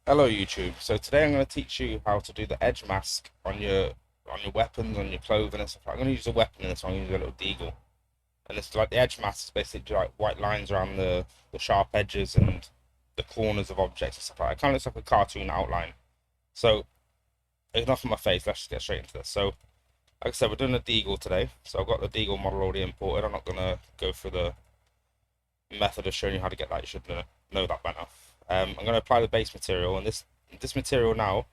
Hello YouTube. So today I'm going to teach you how to do the edge mask on your weapons, on your clothing and stuff. I'm going to use a weapon in this one. I'm going to use a little deagle, and it's like the edge mask is basically like white lines around the sharp edges and the corners of objects and stuff like that. It kind of looks like a cartoon outline. So enough of my face. Let's just get straight into this. So like I said, we're doing a deagle today. So I've got the deagle model already imported. I'm not going to go through the method of showing you how to get that. You should know that by now. I'm going to apply the base material, and this material now,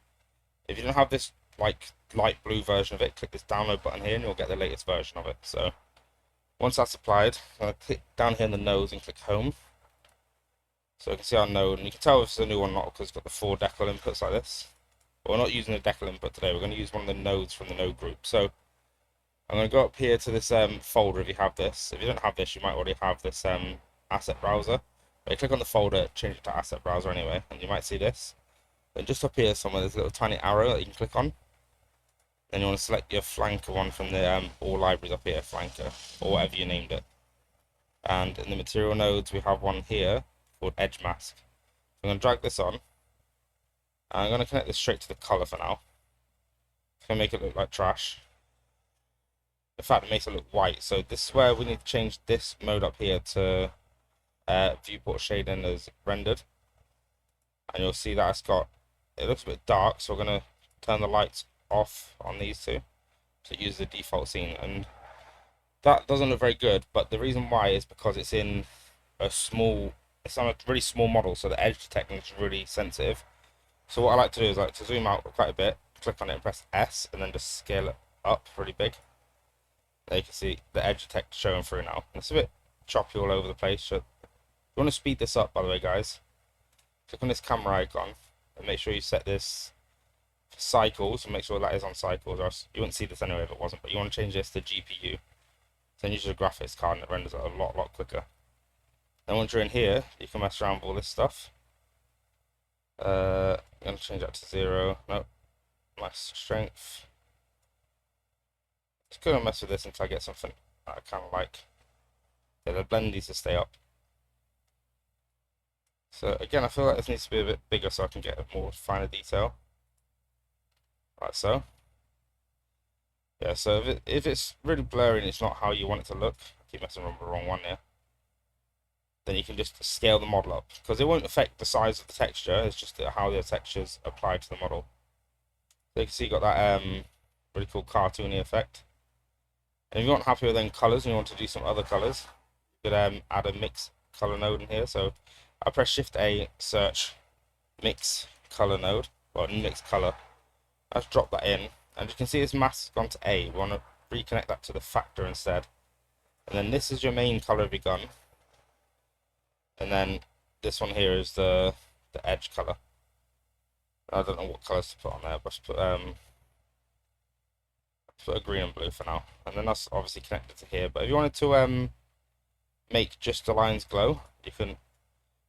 if you don't have this like light blue version of it, click this download button here and you'll get the latest version of it. So once that's applied, I'm going to click down here in the nose and click home. So you can see our node, and you can tell if it's a new one or not because it's got the 4 decal inputs like this. But we're not using a decal input today, we're going to use one of the nodes from the node group. So I'm going to go up here to this folder if you have this. If you don't have this, you might already have this asset browser. But you click on the folder, change it to asset browser anyway, and you might see this. Then just up here somewhere, there's a little tiny arrow that you can click on. Then you want to select your Phlanka one from the all libraries up here, Phlanka, or whatever you named it. And in the material nodes, we have one here called Edge Mask. I'm going to drag this on. And I'm going to connect this straight to the color for now. It's going to make it look like trash. In fact, it makes it look white. So this is where we need to change this mode up here to viewport shading as rendered. And you'll see that it looks a bit dark, so we're going to turn the lights off on these two to use the default scene, and that doesn't look very good. But the reason why is because it's on a really small model, so the edge detection is really sensitive. So what I like to do is to zoom out quite a bit, click on it and press S, and then just scale it up really big. There you can see the edge detect showing through now. And it's a bit choppy all over the place. So if you want to speed this up, by the way, guys, click on this camera icon and make sure you set this for cycles, and make sure that is on cycles, or else you wouldn't see this anyway if it wasn't. But you want to change this to GPU. Then use your graphics card and it renders it a lot quicker. Then once you're in here, you can mess around with all this stuff. I'm going to change that to 0. No, max strength. Just going to mess with this until I get something that I kind of like. Yeah, the blend needs to stay up. So again, I feel like this needs to be a bit bigger so I can get a more finer detail. Like so. Yeah, so if it's really blurry and it's not how you want it to look, I keep messing around with the wrong one here, then you can just scale the model up, because it won't affect the size of the texture, it's just how the textures apply to the model. So you can see you got that really cool cartoony effect. And if you're not happy with any colors and you want to do some other colors, you could add a mix color node in here. So I press Shift A, search mix color node, or mix color. Let's drop that in, and you can see this mask has gone to A. We want to reconnect that to the factor instead. And then this is your main color of your gun. And then this one here is the edge color. I don't know what colors to put on there, but let's put a green and blue for now. And then that's obviously connected to here. But if you wanted to make just the lines glow, you can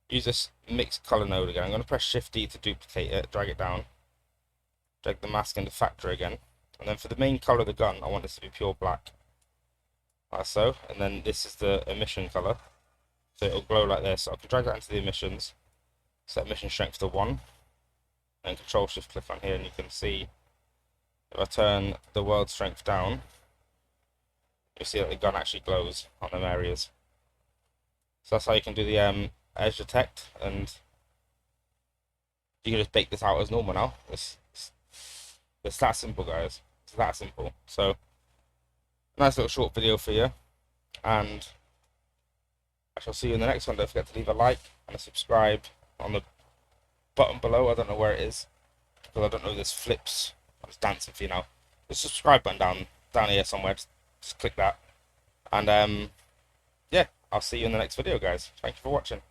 use this mix color node again. I'm going to press Shift D to duplicate it, drag it down, drag the mask into factor again, and then for the main color of the gun, I want this to be pure black, like so. And then this is the emission color, so it'll glow like this. So I can drag that into the emissions, set emission strength to 1, and Control Shift click on here, and you can see if I turn the world strength down, you'll see that the gun actually glows on them areas. So that's how you can do the edge detect, and you can just bake this out as normal now. It's that simple, guys. It's that simple. So, nice little short video for you, and I shall see you in the next one. Don't forget to leave a like and a subscribe on the button below. I don't know where it is, because I don't know if this flips. I'm just dancing for you now. The subscribe button down here somewhere. Just click that, and yeah, I'll see you in the next video, guys. Thank you for watching.